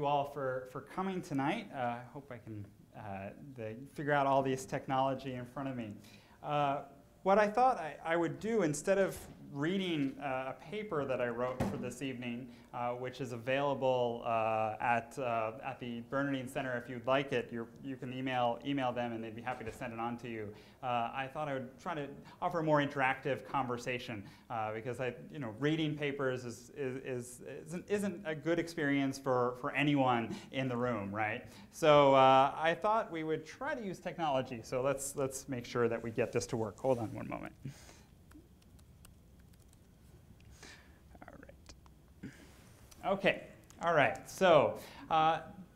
you all for coming tonight. I hope I can figure out all this technology in front of me. What I thought I would do, instead of reading a paper that I wrote for this evening, which is available at the Bernardin Center. If you'd like it, you can email them and they'd be happy to send it on to you. I thought I would try to offer a more interactive conversation because reading papers isn't a good experience for anyone in the room, right? So I thought we would try to use technology. So let's make sure that we get this to work. Hold on one moment. Okay, all right, so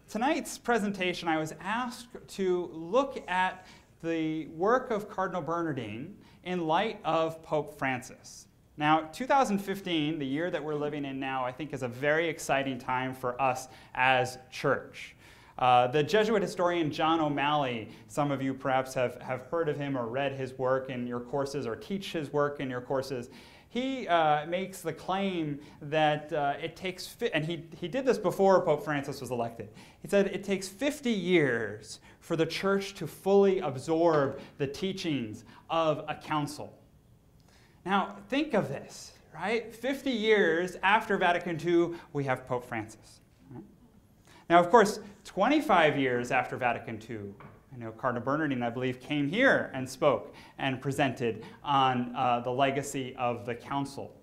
tonight's presentation, I was asked to look at the work of Cardinal Bernardin in light of Pope Francis. Now, 2015, the year that we're living in now, I think is a very exciting time for us as church. The Jesuit historian John O'Malley, some of you perhaps have heard of him or read his work in your courses or teach his work in your courses. He makes the claim that it takes, and he did this before Pope Francis was elected. He said it takes 50 years for the church to fully absorb the teachings of a council. Now, think of this, right? 50 years after Vatican II, we have Pope Francis. Right? Now, of course, 25 years after Vatican II, I know Cardinal Bernardin, I believe, came here and spoke and presented on the legacy of the council.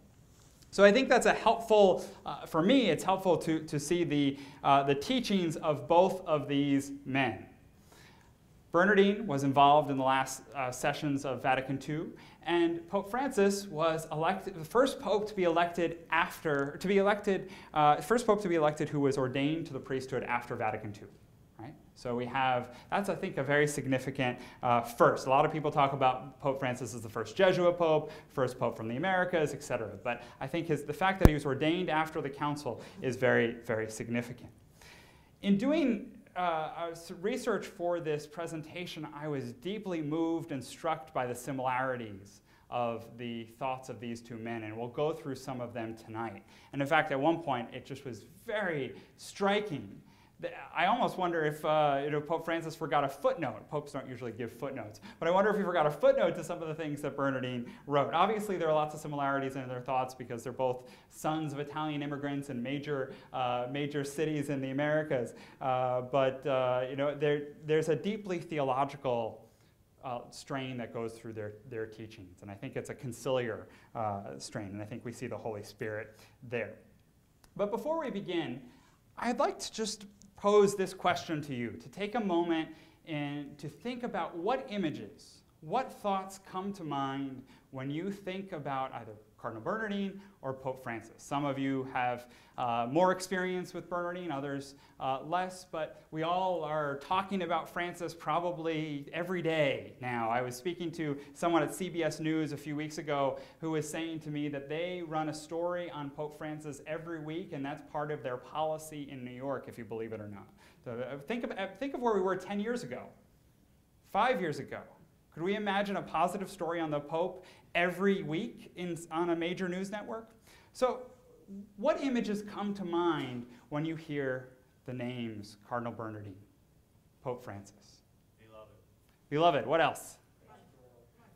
So I think that's a helpful, for me, it's helpful to see the teachings of both of these men. Bernardin was involved in the last sessions of Vatican II, and Pope Francis was elected, the first pope to be elected first pope to be elected who was ordained to the priesthood after Vatican II. Right? So we have, that's I think a very significant first. A lot of people talk about Pope Francis as the first Jesuit pope, first pope from the Americas, etc. But I think the fact that he was ordained after the council is very, very significant. In doing research for this presentation, I was deeply moved and struck by the similarities of the thoughts of these two men, and we'll go through some of them tonight. And in fact, at one point, it just was very striking. I almost wonder if Pope Francis forgot a footnote. Popes don't usually give footnotes. But I wonder if he forgot a footnote to some of the things that Bernardin wrote. Obviously, there are lots of similarities in their thoughts because they're both sons of Italian immigrants in major cities in the Americas. There's a deeply theological strain that goes through their teachings. And I think it's a conciliar strain. And I think we see the Holy Spirit there. But before we begin, I'd like to just pose this question to you, to take a moment and to think about what images, what thoughts come to mind when you think about either Cardinal Bernardin or Pope Francis. Some of you have more experience with Bernardin, others less, but we all are talking about Francis probably every day now. I was speaking to someone at CBS News a few weeks ago who was saying to me that they run a story on Pope Francis every week, and that's part of their policy in New York, if you believe it or not. So think of where we were 10 years ago, 5 years ago. Could we imagine a positive story on the Pope every week on a major news network? So what images come to mind when you hear the names Cardinal Bernardin, Pope Francis? Beloved. Beloved. What else?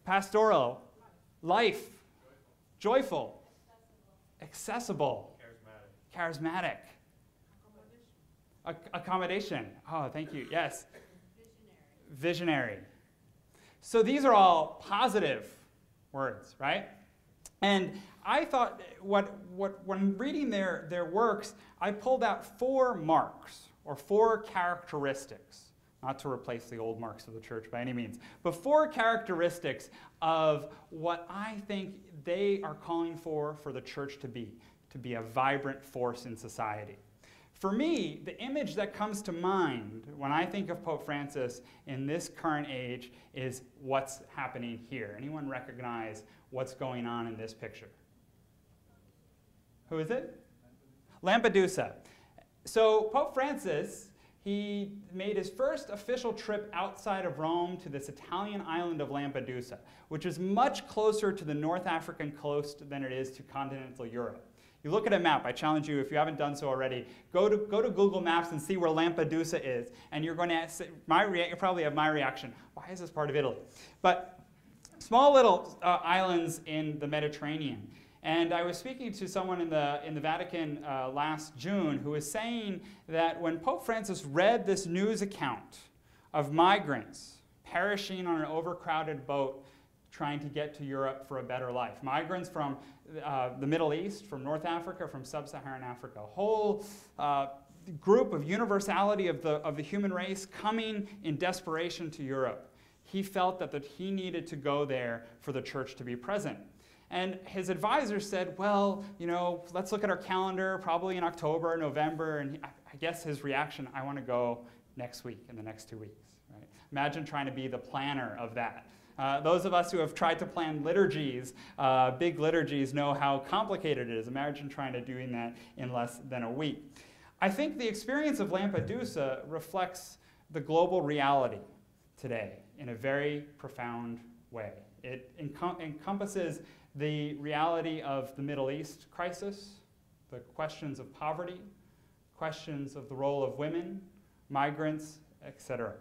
Pastoral. Life. Joyful. Accessible. Charismatic. Accommodation. Oh, thank you. Yes. Visionary. So these are all positive words, right? And I thought, when reading their works, I pulled out 4 marks, or 4 characteristics, not to replace the old marks of the church by any means, but 4 characteristics of what I think they are calling for the church to be a vibrant force in society. For me, the image that comes to mind when I think of Pope Francis in this current age is what's happening here. Anyone recognize what's going on in this picture? Who is it? Lampedusa. So Pope Francis, he made his first official trip outside of Rome to this Italian island of Lampedusa, which is much closer to the North African coast than it is to continental Europe. You look at a map. I challenge you, if you haven't done so already, go to Google Maps and see where Lampedusa is, and you're going to you probably have my reaction. Why is this part of Italy? But small little islands in the Mediterranean. And I was speaking to someone in the Vatican last June who was saying that when Pope Francis read this news account of migrants perishing on an overcrowded boat trying to get to Europe for a better life, migrants from the Middle East, from North Africa, from sub-Saharan Africa, a whole group of universality of the human race coming in desperation to Europe, he felt that he needed to go there for the church to be present. And his advisor said, well, let's look at our calendar, probably in October or November. And I guess his reaction, I want to go next week, in the next 2 weeks. Right? Imagine trying to be the planner of that. Those of us who have tried to plan liturgies, big liturgies, know how complicated it is. Imagine trying to doing that in less than a week. I think the experience of Lampedusa reflects the global reality today in a very profound way. It encompasses the reality of the Middle East crisis, the questions of poverty, questions of the role of women, migrants, etc.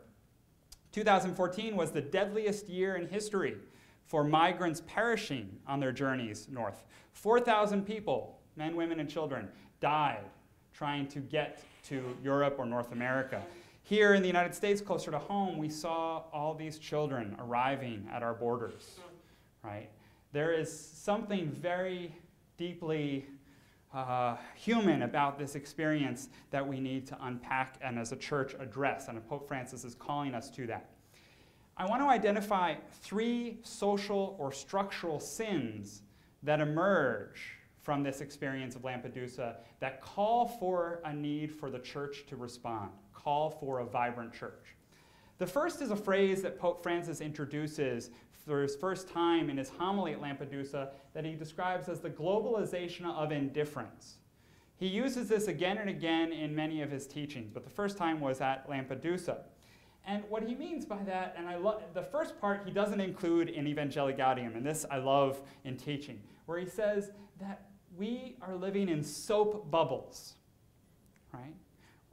2014 was the deadliest year in history for migrants perishing on their journeys north. 4,000 people, men, women, and children, died trying to get to Europe or North America. Here in the United States, closer to home, we saw all these children arriving at our borders, right? There is something very deeply human about this experience that we need to unpack and as a church address, and Pope Francis is calling us to that. I want to identify 3 social or structural sins that emerge from this experience of Lampedusa that call for a need for the church to respond, call for a vibrant church. The first is a phrase that Pope Francis introduces for his first time in his homily at Lampedusa that he describes as the globalization of indifference. He uses this again and again in many of his teachings, but the first time was at Lampedusa. And what he means by that, and the first part he doesn't include in Evangelii Gaudium, and this I love in teaching, where he says that we are living in soap bubbles, right?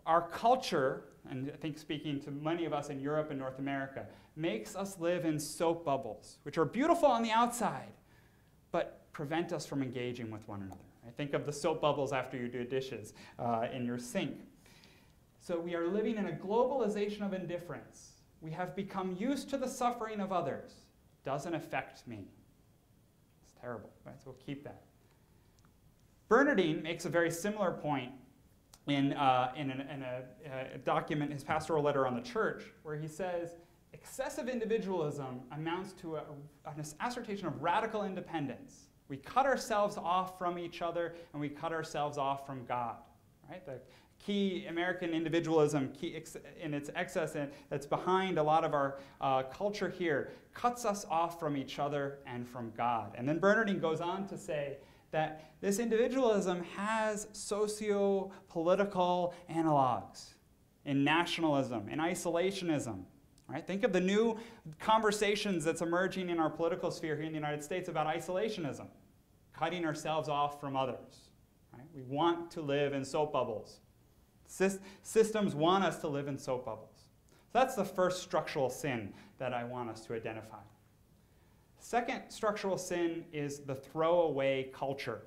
Our culture, and I think speaking to many of us in Europe and North America, makes us live in soap bubbles, which are beautiful on the outside, but prevent us from engaging with one another. I think of the soap bubbles after you do dishes in your sink. So we are living in a globalization of indifference. We have become used to the suffering of others. Doesn't affect me. It's terrible, right? So we'll keep that. Bernardin makes a very similar point in a document, his pastoral letter on the church, where he says, excessive individualism amounts to an assertion of radical independence. We cut ourselves off from each other, and we cut ourselves off from God. Right? The key American individualism, in its excess, that's behind a lot of our culture here, cuts us off from each other and from God. And then Bernardin goes on to say that this individualism has socio-political analogs in nationalism, in isolationism. Right? Think of the new conversations that's emerging in our political sphere here in the United States about isolationism, cutting ourselves off from others. Right? We want to live in soap bubbles. Systems want us to live in soap bubbles. So that's the first structural sin that I want us to identify. Second structural sin is the throwaway culture.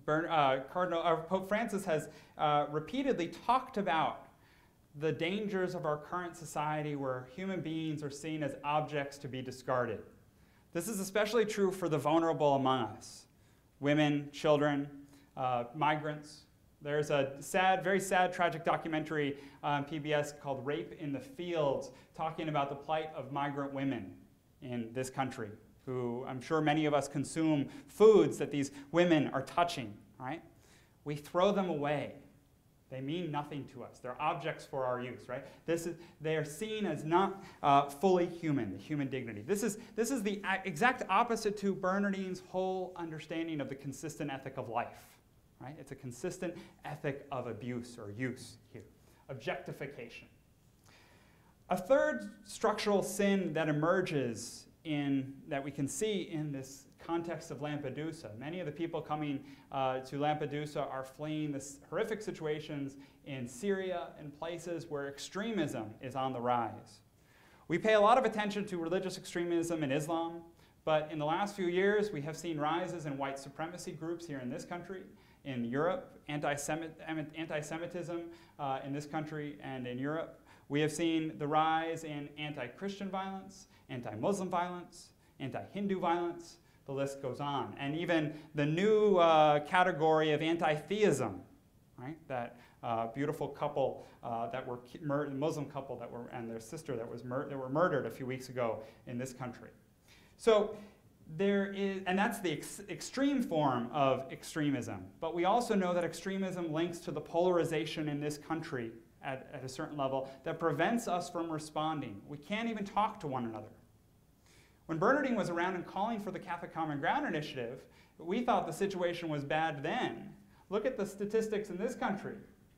Pope Francis has repeatedly talked about the dangers of our current society where human beings are seen as objects to be discarded. This is especially true for the vulnerable among us. Women, children, migrants. There's a very sad, tragic documentary on PBS called Rape in the Fields, talking about the plight of migrant women in this country, who I'm sure many of us consume foods that these women are touching, right? We throw them away. They mean nothing to us. They're objects for our use, right? They are seen as not fully human, the human dignity. This is the exact opposite to Bernardin's whole understanding of the consistent ethic of life, right? It's a consistent ethic of abuse or use here, objectification. A third structural sin that emerges that we can see in this context of Lampedusa. Many of the people coming to Lampedusa are fleeing the horrific situations in Syria and places where extremism is on the rise. We pay a lot of attention to religious extremism in Islam, but in the last few years we have seen rises in white supremacy groups here in this country, in Europe, anti-Semitism in this country and in Europe. We have seen the rise in anti-Christian violence, anti-Muslim violence, anti-Hindu violence, the list goes on. And even the new category of anti-theism, right? That beautiful couple that were Muslim couple that were, and their sister that were murdered a few weeks ago in this country. So there is, and that's the extreme form of extremism. But we also know that extremism links to the polarization in this country at a certain level that prevents us from responding. We can't even talk to one another. When Bernardin was around and calling for the Catholic Common Ground Initiative, we thought the situation was bad then. Look at the statistics in this country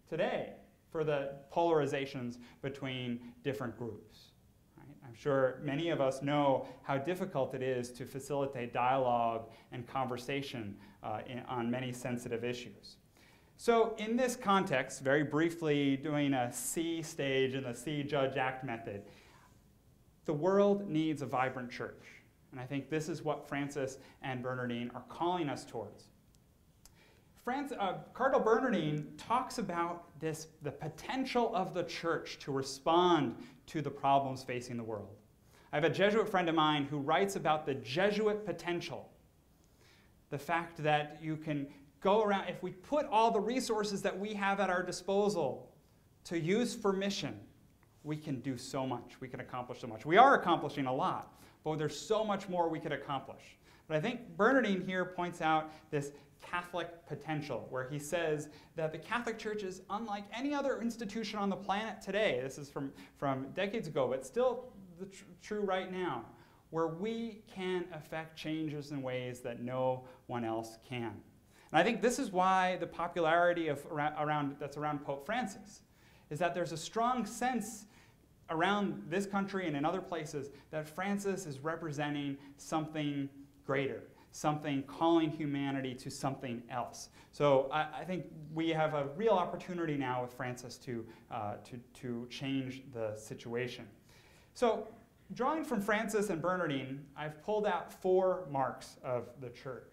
today for the polarizations between different groups. Right? I'm sure many of us know how difficult it is to facilitate dialogue and conversation on many sensitive issues. So in this context, very briefly doing a C stage in the C Judge Act method, the world needs a vibrant church. And I think this is what Francis and Bernardin are calling us towards. Cardinal Bernardin talks about the potential of the church to respond to the problems facing the world. I have a Jesuit friend of mine who writes about the Jesuit potential. The fact that you can go around, if we put all the resources that we have at our disposal to use for mission, we can do so much. We can accomplish so much. We are accomplishing a lot, but there's so much more we could accomplish. But I think Bernardin here points out this Catholic potential, where he says that the Catholic Church is unlike any other institution on the planet today. This is from decades ago, but still true right now, where we can affect changes in ways that no one else can. And I think this is why the popularity that's around Pope Francis is that there's a strong sense around this country and in other places that Francis is representing something greater, something calling humanity to something else. So I think we have a real opportunity now with Francis to change the situation. So drawing from Francis and Bernardin, I've pulled out 4 marks of the church.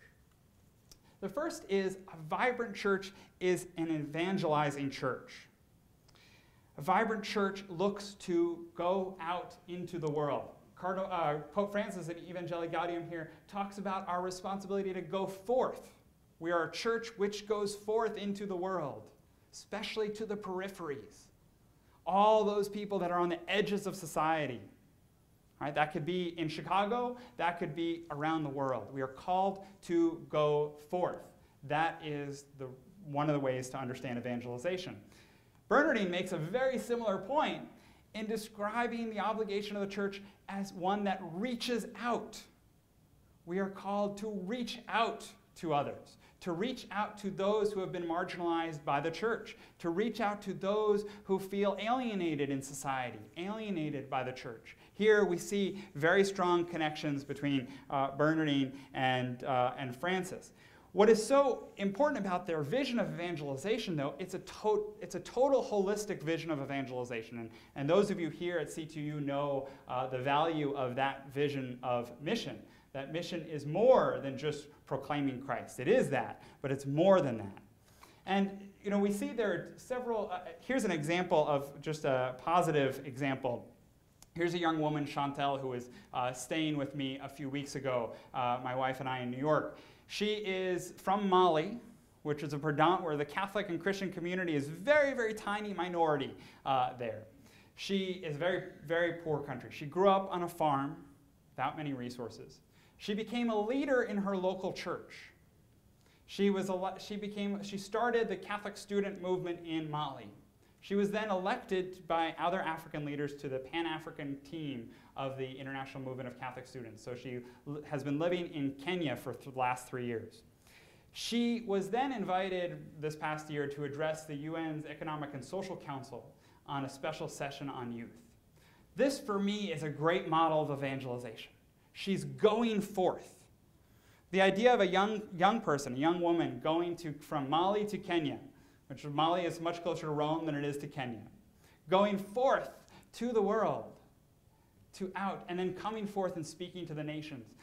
The first is a vibrant church is an evangelizing church. A vibrant church looks to go out into the world. Pope Francis in Evangelii Gaudium here talks about our responsibility to go forth. We are a church which goes forth into the world, especially to the peripheries. All those people that are on the edges of society. Right? That could be in Chicago, that could be around the world. We are called to go forth. That is one of the ways to understand evangelization. Bernardin makes a very similar point in describing the obligation of the church as one that reaches out. We are called to reach out to others, to reach out to those who have been marginalized by the church, to reach out to those who feel alienated in society, alienated by the church. Here we see very strong connections between Bernardin and Francis. What is so important about their vision of evangelization, though, it's a total holistic vision of evangelization. And those of you here at C2U know the value of that vision of mission. That mission is more than just proclaiming Christ. It is that, but it's more than that. And we see there are several, here's an example of just a positive example. Here's a young woman, Chantel, who was staying with me a few weeks ago, my wife and I in New York. She is from Mali, which is where the Catholic and Christian community is very, very tiny minority there. She is a very, very poor country. She grew up on a farm without many resources. She became a leader in her local church. She started the Catholic student movement in Mali. She was then elected by other African leaders to the Pan-African team of the International Movement of Catholic Students. So she has been living in Kenya for the last 3 years. She was then invited this past year to address the UN's Economic and Social Council on a special session on youth. This, for me, is a great model of evangelization. She's going forth. The idea of a young person, a young woman going from Mali to Kenya, which Mali is much closer to Rome than it is to Kenya, going forth to the world, and then coming forth and speaking to the nations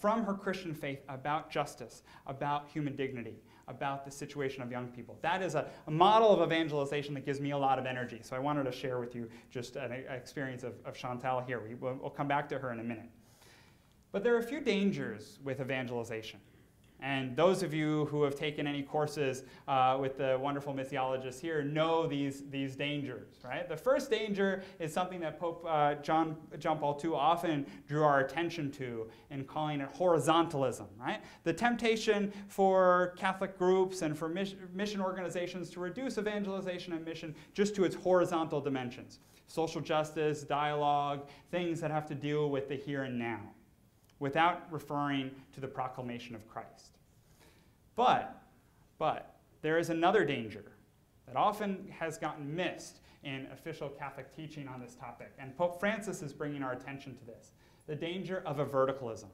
from her Christian faith about justice, about human dignity, about the situation of young people. That is a model of evangelization that gives me a lot of energy. So I wanted to share with you just an experience of Chantal here. We'll come back to her in a minute. But there are a few dangers with evangelization. And those of you who have taken any courses with the wonderful missiologists here know these dangers, right? The first danger is something that Pope John Paul II often drew our attention to in calling it horizontalism, right? The temptation for Catholic groups and for mission organizations to reduce evangelization and mission just to its horizontal dimensions. Social justice, dialogue, things that have to deal with the here and now, without referring to the proclamation of Christ. But there is another danger that often has gotten missed in official Catholic teaching on this topic, and Pope Francis is bringing our attention to this, the danger of a verticalism,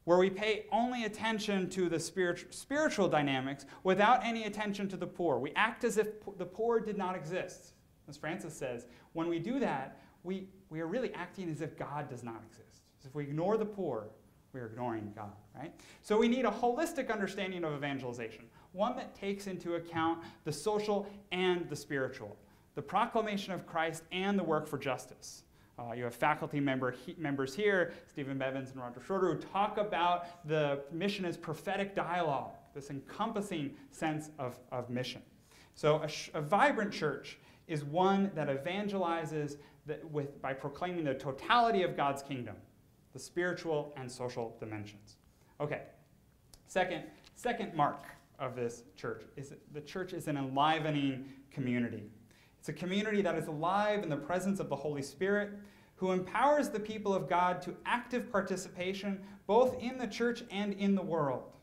where we pay only attention to the spiritual dynamics without any attention to the poor. We act as if the poor did not exist. As Francis says, when we do that, we are really acting as if God does not exist. If we ignore the poor, we are ignoring God, right? So we need a holistic understanding of evangelization, one that takes into account the social and the spiritual, the proclamation of Christ and the work for justice. You have faculty members here, Stephen Bevins and Roger Schroeder, who talk about the mission as prophetic dialogue, this encompassing sense of mission. So a vibrant church is one that evangelizes by proclaiming the totality of God's kingdom, the spiritual and social dimensions. Okay, second mark of this church is that the church is an enlivening community. It's a community that is alive in the presence of the Holy Spirit, who empowers the people of God to active participation both in the church and in the world.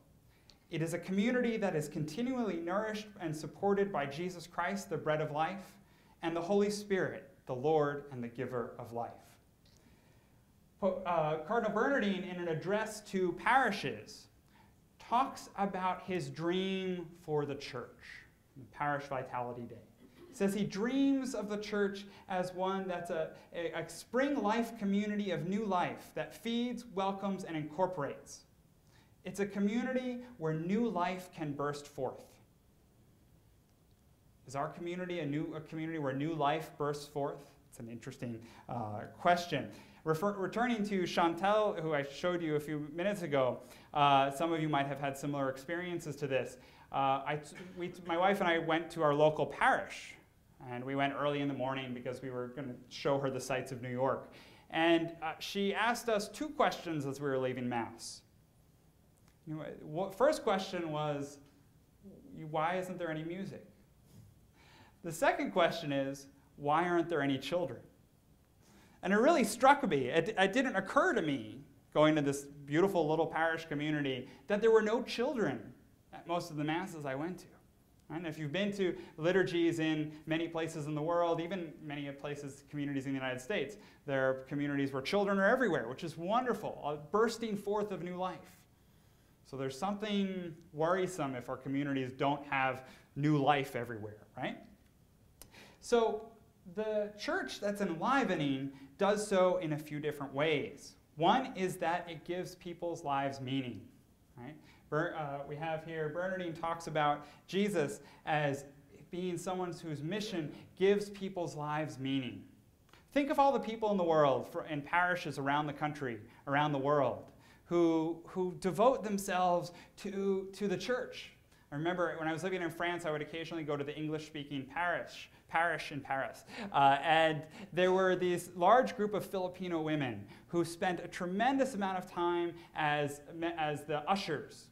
It is a community that is continually nourished and supported by Jesus Christ, the bread of life, and the Holy Spirit, the Lord and the giver of life. Cardinal Bernardin, in an address to parishes, talks about his dream for the church, the Parish Vitality Day. He says he dreams of the church as one that's a spring life community of new life that feeds, welcomes, and incorporates. It's a community where new life can burst forth. Is our community a community where new life bursts forth? It's an interesting question. Returning to Chantal, who I showed you a few minutes ago, some of you might have had similar experiences to this. My wife and I went to our local parish, and we went early in the morning because we were going to show her the sights of New York. And she asked us two questions as we were leaving Mass. First question was, why isn't there any music? The second question is, why aren't there any children? And it really struck me. It didn't occur to me, going to this beautiful little parish community, that there were no children at most of the Masses I went to. And if you've been to liturgies in many places in the world, even many places, communities in the United States, there are communities where children are everywhere, which is wonderful, a bursting forth of new life. So there's something worrisome if our communities don't have new life everywhere, right? So the church that's enlivening does so in a few different ways. One is that it gives people's lives meaning, right? We have here, Bernardin talks about Jesus as being someone whose mission gives people's lives meaning. Think of all the people in the world, in parishes around the country, around the world, who devote themselves to the church. I remember when I was living in France, I would occasionally go to the English-speaking parish in Paris. And there were these large group of Filipino women who spent a tremendous amount of time as the ushers.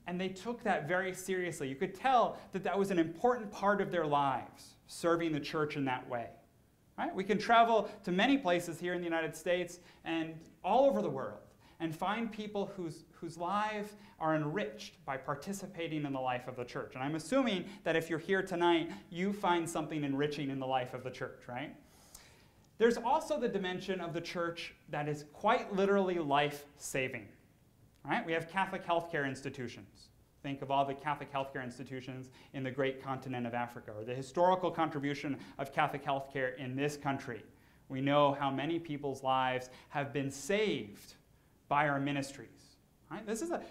And they took that very seriously. You could tell that that was an important part of their lives, serving the church in that way. Right? We can travel to many places here in the United States and all over the world and find people whose lives are enriched by participating in the life of the church. And I'm assuming that if you're here tonight, you find something enriching in the life of the church, right? There's also the dimension of the church that is quite literally life-saving. Right? We have Catholic healthcare institutions. Think of all the Catholic healthcare institutions in the great continent of Africa, or the historical contribution of Catholic healthcare in this country. We know how many people's lives have been saved by our ministries. Right? This is a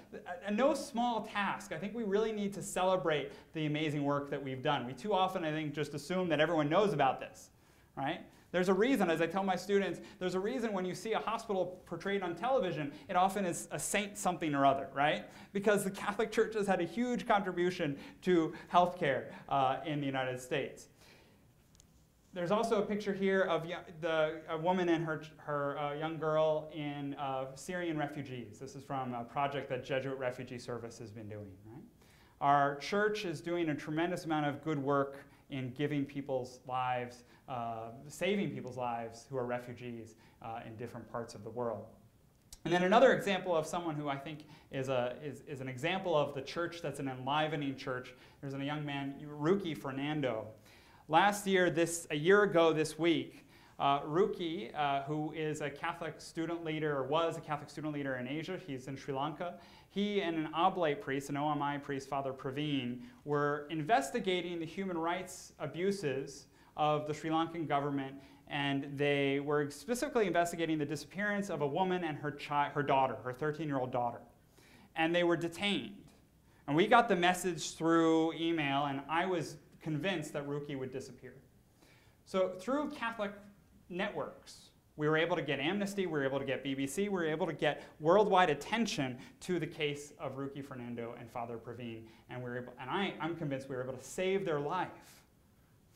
no small task. I think we really need to celebrate the amazing work that we've done. We too often, I think, just assume that everyone knows about this. Right? There's a reason, as I tell my students, there's a reason when you see a hospital portrayed on television, it often is a saint something or other, right? Because the Catholic Church has had a huge contribution to healthcare in the United States. There's also a picture here of a woman and her young girl in Syrian refugees. This is from a project that Jesuit Refugee Service has been doing, right? Our church is doing a tremendous amount of good work in giving people's lives, saving people's lives who are refugees in different parts of the world. And then another example of someone who I think is an example of the church that's an enlivening church. There's a young man, Ruki Fernando. Last year, a year ago this week, Ruki, who is a Catholic student leader, or was a Catholic student leader in Asia, he's in Sri Lanka, he and an oblate priest, an OMI priest, Father Praveen, were investigating the human rights abuses of the Sri Lankan government, and they were specifically investigating the disappearance of a woman and her daughter, her 13-year-old daughter. And they were detained. And we got the message through email, and I was convinced that Ruki would disappear. So through Catholic networks, we were able to get Amnesty, we were able to get BBC, we were able to get worldwide attention to the case of Ruki Fernando and Father Praveen, and I'm convinced we were able to save their life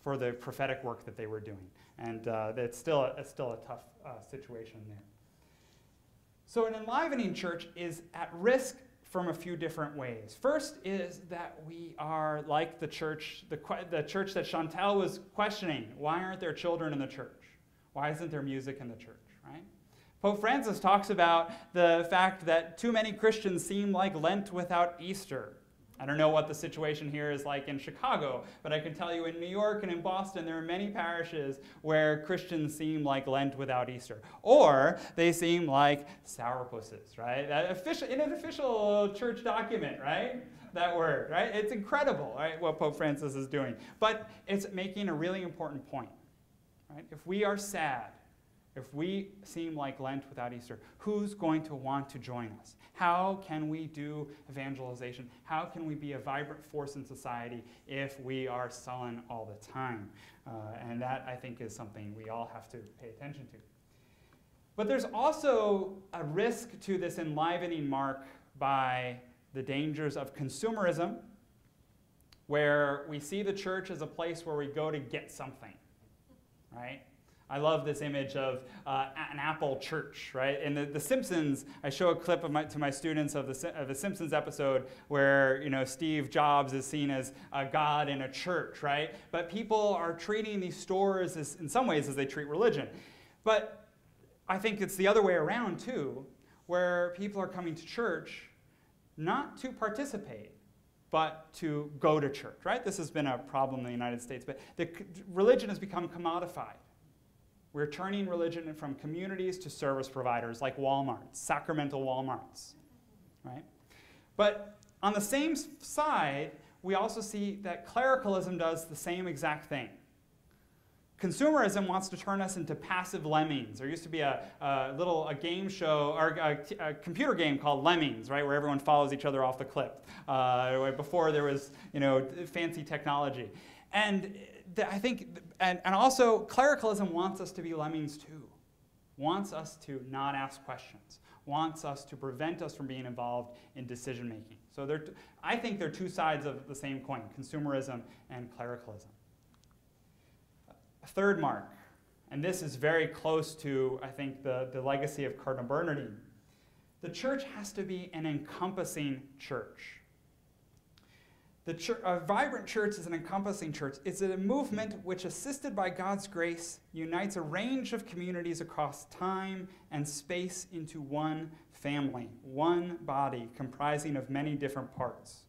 for the prophetic work that they were doing. And it's still a tough situation there. So an enlivening church is at risk from a few different ways. First is that we are like the church that Chantal was questioning. Why aren't there children in the church? Why isn't there music in the church, right? Pope Francis talks about the fact that too many Christians seem like Lent without Easter. I don't know what the situation here is like in Chicago, but I can tell you in New York and in Boston, there are many parishes where Christians seem like Lent without Easter. Or they seem like sourpusses, right? In an official church document, right? That word, right? It's incredible, right, what Pope Francis is doing. But it's making a really important point, right? If we are sad, if we seem like Lent without Easter, who's going to want to join us? How can we do evangelization? How can we be a vibrant force in society if we are sullen all the time? And that, I think, is something we all have to pay attention to. But there's also a risk to this enlivening mark by the dangers of consumerism, where we see the church as a place where we go to get something, right? I love this image of an Apple church, right? In the Simpsons, I show a clip to my students of the Simpsons episode where Steve Jobs is seen as a god in a church, right? But people are treating these stores in some ways as they treat religion. But I think it's the other way around too, where people are coming to church not to participate, but to go to church, right? This has been a problem in the United States, but religion has become commodified. We're turning religion from communities to service providers like Walmarts, sacramental Walmarts, right? But on the same side, we also see that clericalism does the same exact thing. Consumerism wants to turn us into passive lemmings. There used to be a game show, or a computer game called Lemmings, right, where everyone follows each other off the cliff. Before there was, fancy technology. And I think, and also clericalism wants us to be lemmings too. Wants us to not ask questions. Wants us to prevent us from being involved in decision making. So I think they're two sides of the same coin, consumerism and clericalism. A third mark, and this is very close to, I think, the legacy of Cardinal Bernardin. The church has to be an encompassing church. A vibrant church is an encompassing church. It's a movement which, assisted by God's grace, unites a range of communities across time and space into one family, one body comprising of many different parts.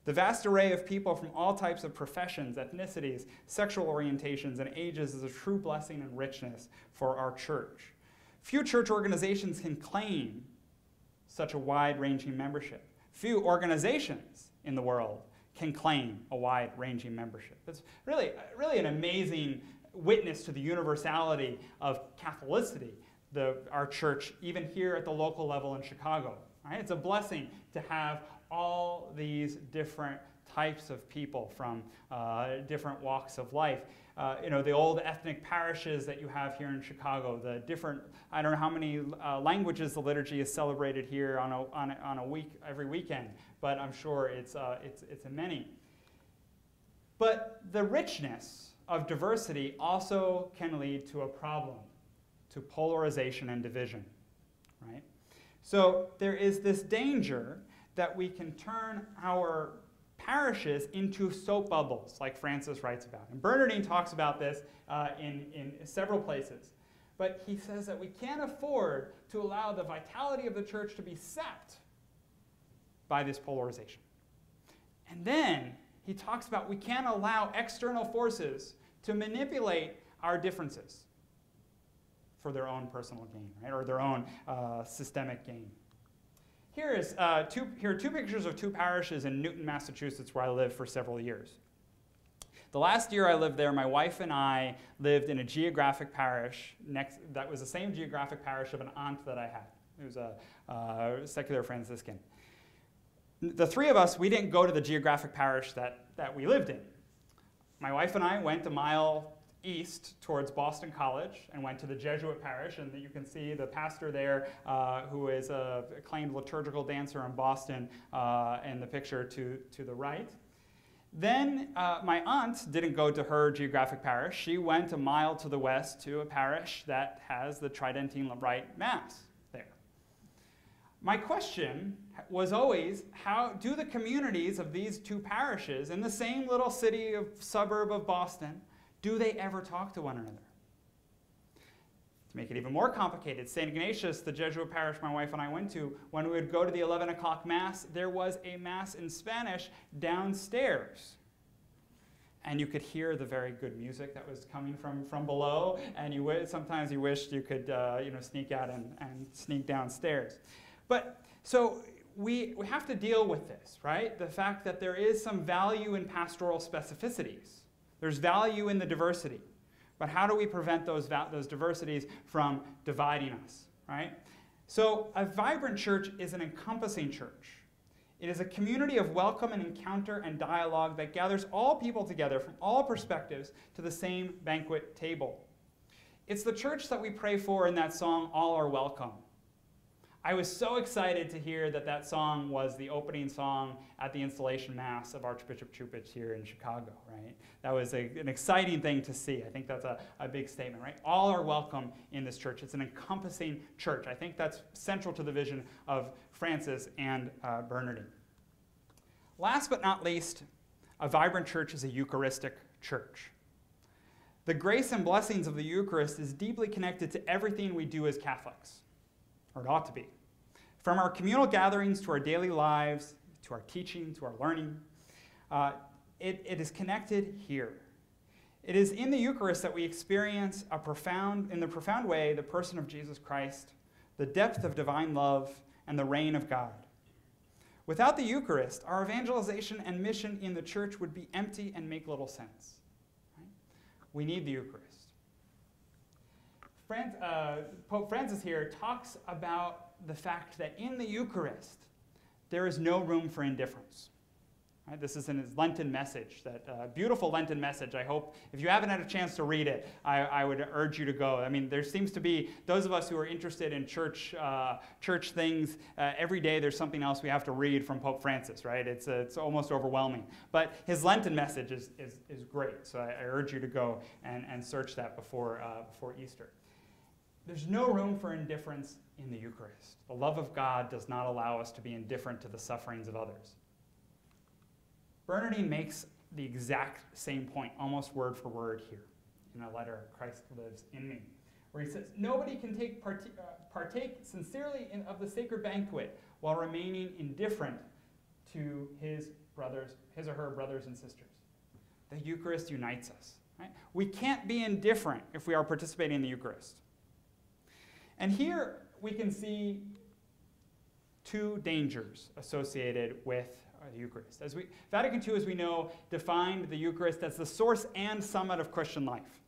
The vast array of people from all types of professions, ethnicities, sexual orientations, and ages is a true blessing and richness for our church. Few church organizations can claim such a wide-ranging membership. Few organizations in the world can claim a wide-ranging membership. It's really an amazing witness to the universality of Catholicity, our church, even here at the local level in Chicago. Right? It's a blessing to have all these different types of people from different walks of life. The old ethnic parishes that you have here in Chicago, the different, I don't know how many languages the liturgy is celebrated here on a week, every weekend, but I'm sure it's in many. But the richness of diversity also can lead to a problem, to polarization and division, right? So there is this danger that we can turn our parishes into soap bubbles, like Francis writes about. And Bernardin talks about this in several places. But he says that we can't afford to allow the vitality of the church to be sapped by this polarization. And then he talks about we can't allow external forces to manipulate our differences for their own personal gain, right? Or their own systemic gain. Here are two pictures of two parishes in Newton, Massachusetts, where I lived for several years. The last year I lived there, my wife and I lived in a geographic parish that was the same geographic parish of an aunt that I had. It was a secular Franciscan. The three of us, we didn't go to the geographic parish that we lived in. My wife and I went a mile east towards Boston College and went to the Jesuit parish, and you can see the pastor there who is an acclaimed liturgical dancer in Boston in the picture to the right. Then my aunt didn't go to her geographic parish. She went a mile to the west to a parish that has the Tridentine Rite Mass there. My question was always, how do the communities of these two parishes in the same little suburb of Boston, do they ever talk to one another? To make it even more complicated, St. Ignatius, the Jesuit parish my wife and I went to, when we would go to the 11 o'clock Mass, there was a Mass in Spanish downstairs. And you could hear the very good music that was coming from below, and sometimes you wished you could sneak out and sneak downstairs. But so we have to deal with this, right? The fact that there is some value in pastoral specificities. There's value in the diversity. But how do we prevent those diversities from dividing us, right? So a vibrant church is an encompassing church. It is a community of welcome and encounter and dialogue that gathers all people together from all perspectives to the same banquet table. It's the church that we pray for in that song, All Are Welcome. I was so excited to hear that song was the opening song at the installation Mass of Archbishop Chupich here in Chicago, right? That was an exciting thing to see. I think that's a big statement, right? All are welcome in this church. It's an encompassing church. I think that's central to the vision of Francis and Bernardin. Last but not least, a vibrant church is a Eucharistic church. The grace and blessings of the Eucharist is deeply connected to everything we do as Catholics, or it ought to be. From our communal gatherings to our daily lives, to our teaching, to our learning, it is connected here. It is in the Eucharist that we experience in the profound way the person of Jesus Christ, the depth of divine love, and the reign of God. Without the Eucharist, our evangelization and mission in the church would be empty and make little sense. Right? We need the Eucharist. Pope Francis here talks about the fact that in the Eucharist, there is no room for indifference. Right? This is in his Lenten message, that beautiful Lenten message. I hope, if you haven't had a chance to read it, I would urge you to go. I mean, there seems to be, those of us who are interested in church things, every day there's something else we have to read from Pope Francis, right? It's almost overwhelming. But his Lenten message is great, so I urge you to go and search that before Easter. There's no room for indifference in the Eucharist. The love of God does not allow us to be indifferent to the sufferings of others. Bernardin makes the exact same point, almost word for word here, in a letter, Christ Lives in Me, where he says, nobody can partake sincerely of the sacred banquet while remaining indifferent to his or her brothers and sisters. The Eucharist unites us. Right? We can't be indifferent if we are participating in the Eucharist. And here we can see two dangers associated with the Eucharist. Vatican II, as we know, defined the Eucharist as the source and summit of Christian life.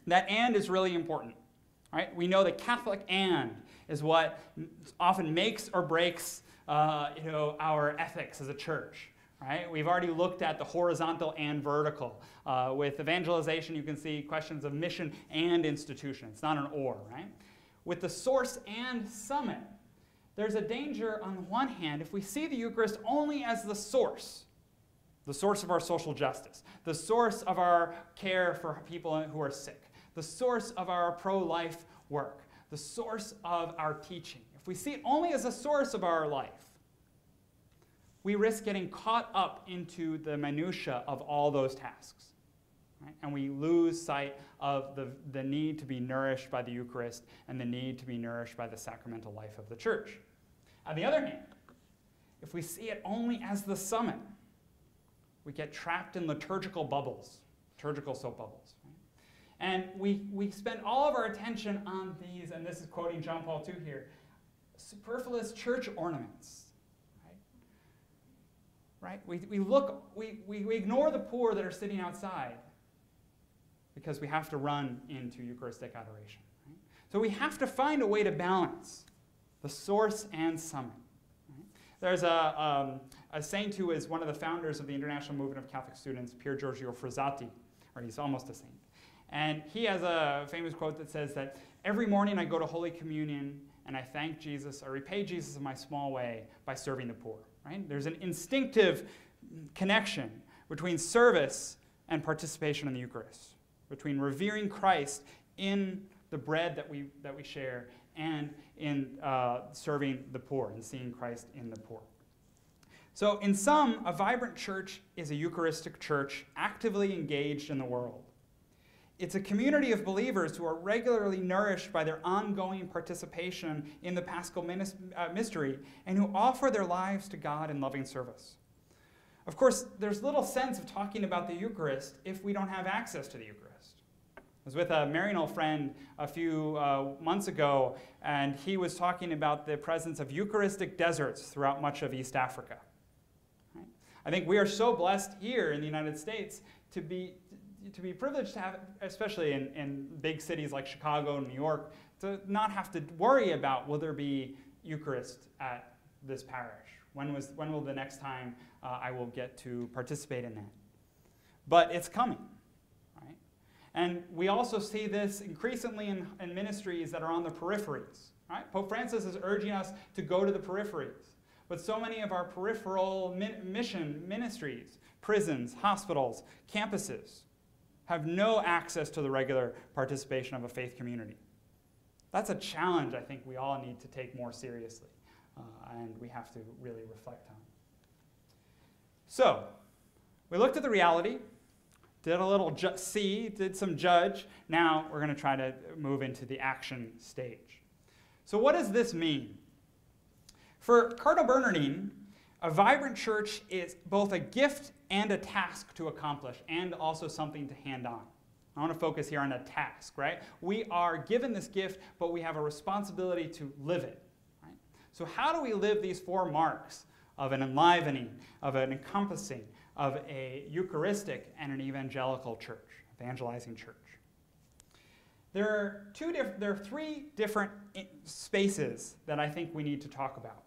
That "and" is really important. Right? We know the Catholic "and" is what often makes or breaks our ethics as a church. Right? We've already looked at the horizontal and vertical. With evangelization, you can see questions of mission and institution. It's not an or. Right? With the source and summit, there's a danger on the one hand if we see the Eucharist only as the source of our social justice, the source of our care for people who are sick, the source of our pro-life work, the source of our teaching. If we see it only as a source of our life, we risk getting caught up into the minutiae of all those tasks. Right? And we lose sight of the need to be nourished by the Eucharist and the need to be nourished by the sacramental life of the church. On the other hand, if we see it only as the summit, we get trapped in liturgical bubbles, liturgical soap bubbles. Right? And we spend all of our attention on these, and this is quoting John Paul II here, superfluous church ornaments. Right? We ignore the poor that are sitting outside because we have to run into Eucharistic adoration. Right? So we have to find a way to balance the source and summit. Right? There's a saint who is one of the founders of the International Movement of Catholic Students, Pier Giorgio Frassati, or he's almost a saint. And he has a famous quote that says that every morning I go to Holy Communion and I thank Jesus, I repay Jesus in my small way by serving the poor. Right? There's an instinctive connection between service and participation in the Eucharist, between revering Christ in the bread that we share and in serving the poor and seeing Christ in the poor. So in sum, a vibrant church is a Eucharistic church actively engaged in the world. It's a community of believers who are regularly nourished by their ongoing participation in the Paschal mystery and who offer their lives to God in loving service. Of course, there's little sense of talking about the Eucharist if we don't have access to the Eucharist. I was with a Maryknoll friend a few months ago, and he was talking about the presence of Eucharistic deserts throughout much of East Africa. Right? I think we are so blessed here in the United States to be privileged to have, especially in big cities like Chicago and New York, to not have to worry about will there be Eucharist at this parish? When will the next time I will get to participate in that? But it's coming, right? And we also see this increasingly in ministries that are on the peripheries, right? Pope Francis is urging us to go to the peripheries. But so many of our peripheral mission ministries, prisons, hospitals, campuses, have no access to the regular participation of a faith community. That's a challenge I think we all need to take more seriously, and we have to really reflect on. So, we looked at the reality, did a little did some judge. Now we're going to try to move into the action stage. So what does this mean? For Cardinal Bernardin, a vibrant church is both a gift and a task to accomplish, and also something to hand on. I want to focus here on a task, right? We are given this gift, but we have a responsibility to live it. Right? So how do we live these four marks of an enlivening, of an encompassing, of a Eucharistic and an evangelical church, evangelizing church? There are three different spaces that I think we need to talk about.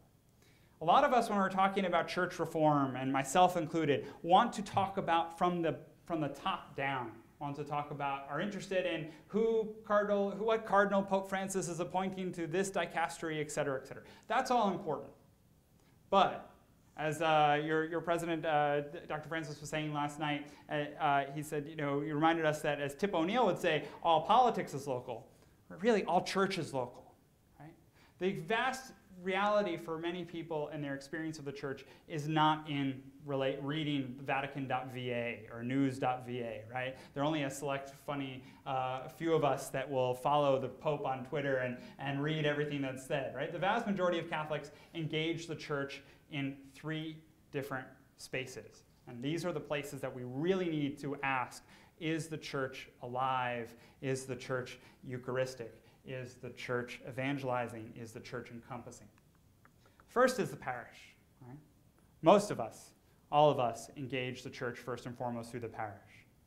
A lot of us, when we're talking about church reform, and myself included, want to talk about from the top down. Want to talk about, are interested in what cardinal Pope Francis is appointing to this dicastery, et cetera, et cetera. That's all important. But as your president, Dr. Francis, was saying last night, he said, he reminded us that, as Tip O'Neill would say, all politics is local. But really, all church is local. Right? The vast reality for many people in their experience of the church is not in reading Vatican.va or news.va, right? There are only a select funny few of us that will follow the Pope on Twitter and read everything that's said, right? The vast majority of Catholics engage the church in three different spaces. And these are the places that we really need to ask, is the church alive? Is the church Eucharistic? Is the church evangelizing? Is the church encompassing? First is the parish. Right? Most of us, all of us, engage the church first and foremost through the parish.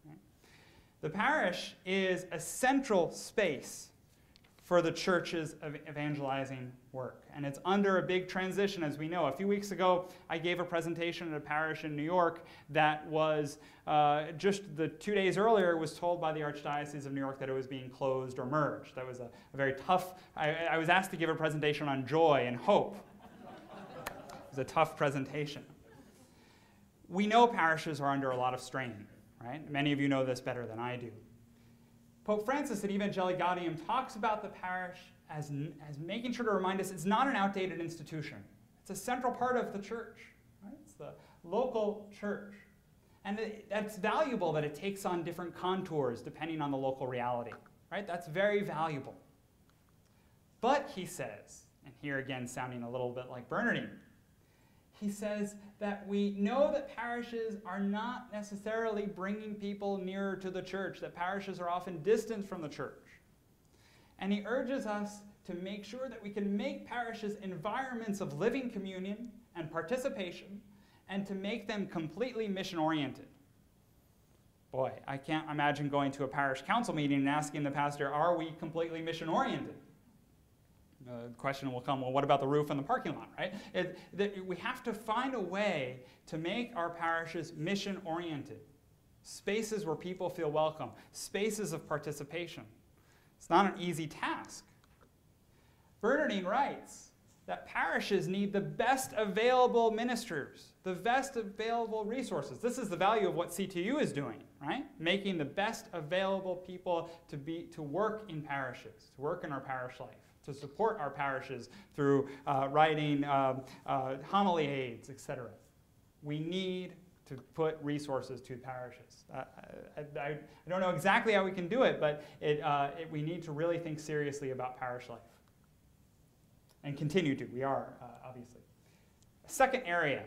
Right? The parish is a central space for the church's evangelizing work. And it's under a big transition, as we know. A few weeks ago, I gave a presentation at a parish in New York that was just the 2 days earlier was told by the Archdiocese of New York that it was being closed or merged. That was a very tough, I was asked to give a presentation on joy and hope. It was a tough presentation. We know parishes are under a lot of strain, right? Many of you know this better than I do. Pope Francis at Ecclesial talks about the parish as making sure to remind us it's not an outdated institution. It's a central part of the church. Right? It's the local church. And that's valuable that it takes on different contours depending on the local reality. Right? That's very valuable. But, he says, and here again sounding a little bit like Bernardin, he says that we know that parishes are not necessarily bringing people nearer to the church, that parishes are often distant from the church. And he urges us to make sure that we can make parishes environments of living communion and participation, and to make them completely mission-oriented. Boy, I can't imagine going to a parish council meeting and asking the pastor, are we completely mission-oriented? The question will come, well, what about the roof and the parking lot, right? We have to find a way to make our parishes mission-oriented. Spaces where people feel welcome. Spaces of participation. It's not an easy task. Bernardin writes that parishes need the best available ministers, the best available resources. This is the value of what CTU is doing, right? Making the best available people to work in parishes, to work in our parish life, to support our parishes through writing homily aids, etc. We need to put resources to parishes. I don't know exactly how we can do it, but we need to really think seriously about parish life. And continue to. We are, obviously. A second area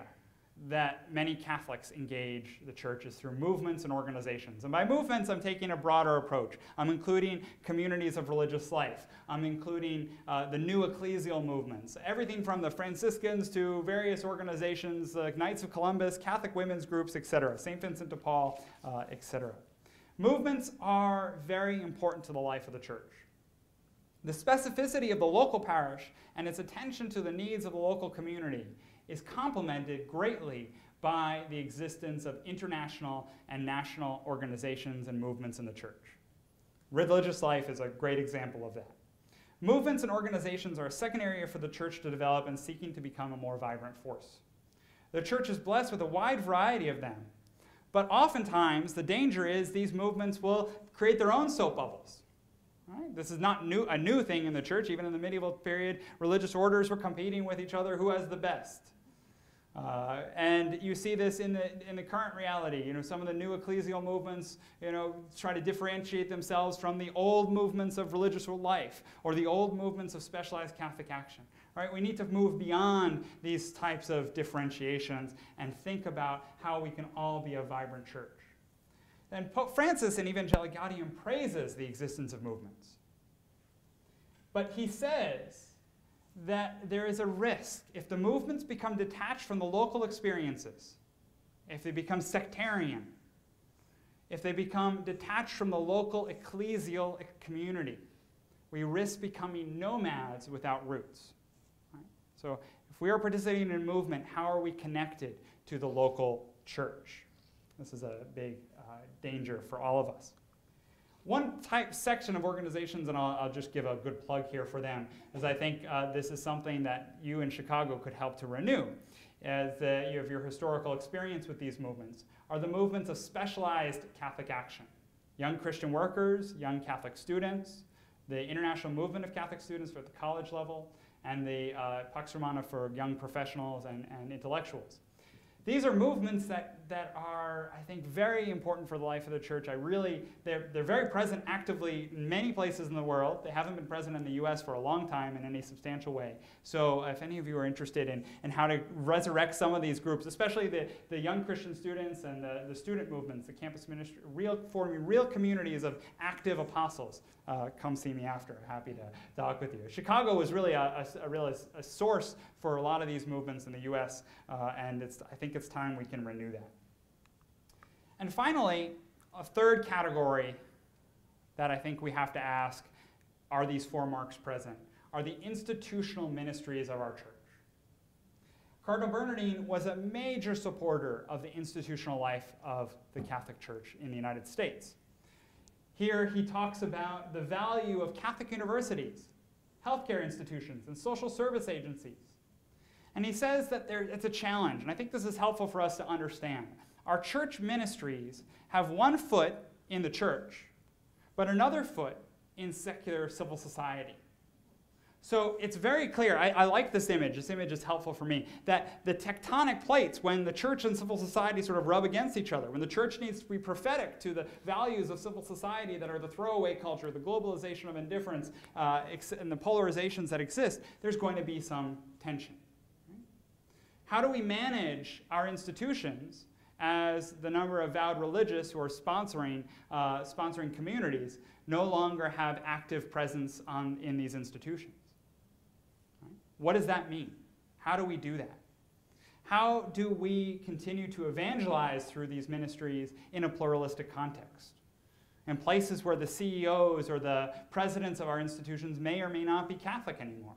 that many Catholics engage the church is through movements and organizations. And by movements, I'm taking a broader approach. I'm including communities of religious life. I'm including the new ecclesial movements. Everything from the Franciscans to various organizations, like Knights of Columbus, Catholic women's groups, etc., St. Vincent de Paul, etc. Movements are very important to the life of the church. The specificity of the local parish and its attention to the needs of the local community is complemented greatly by the existence of international and national organizations and movements in the church. Religious life is a great example of that. Movements and organizations are a second area for the church to develop and seeking to become a more vibrant force. The church is blessed with a wide variety of them, but oftentimes the danger is these movements will create their own soap bubbles. Right? This is not a new thing in the church. Even in the medieval period, religious orders were competing with each other, who has the best. And you see this in the current reality. You know, some of the new ecclesial movements, try to differentiate themselves from the old movements of religious life or the old movements of specialized Catholic action. Right? We need to move beyond these types of differentiations and think about how we can all be a vibrant church. And Pope Francis in Ecclesial praises the existence of movements. But he says that there is a risk if the movements become detached from the local experiences, if they become sectarian, if they become detached from the local ecclesial community, we risk becoming nomads without roots. Right? So if we are participating in a movement, how are we connected to the local church? This is a big danger for all of us. One section of organizations, and I'll just give a good plug here for them, is I think this is something that you in Chicago could help to renew, as you have your historical experience with these movements, are the movements of specialized Catholic action. Young Christian workers, young Catholic students, the International Movement of Catholic Students at the college level, and the Pax Romana for young professionals and intellectuals. These are movements that are, I think, very important for the life of the church. They're very present actively in many places in the world. They haven't been present in the U.S. for a long time in any substantial way. So if any of you are interested in how to resurrect some of these groups, especially the young Christian students and the student movements, the campus ministry, forming real communities of active apostles, come see me after. Happy to talk with you. Chicago was really a source for a lot of these movements in the U.S., and I think it's time we can renew that. And finally, a third category that I think we have to ask, are these 4 marks present? Are the institutional ministries of our church? Cardinal Bernardin was a major supporter of the institutional life of the Catholic Church in the United States. Here he talks about the value of Catholic universities, healthcare institutions, and social service agencies. And he says that it's a challenge, and I think this is helpful for us to understand. Our church ministries have one foot in the church, but another foot in secular civil society. So it's very clear, I like this image is helpful for me, that the tectonic plates, when the church and civil society sort of rub against each other, when the church needs to be prophetic to the values of civil society that are the throwaway culture, the globalization of indifference, and the polarizations that exist, there's going to be some tension. How do we manage our institutions as the number of vowed religious who are sponsoring communities no longer have active presence in these institutions? What does that mean? How do we do that? How do we continue to evangelize through these ministries in a pluralistic context? In places where the CEOs or the presidents of our institutions may or may not be Catholic anymore.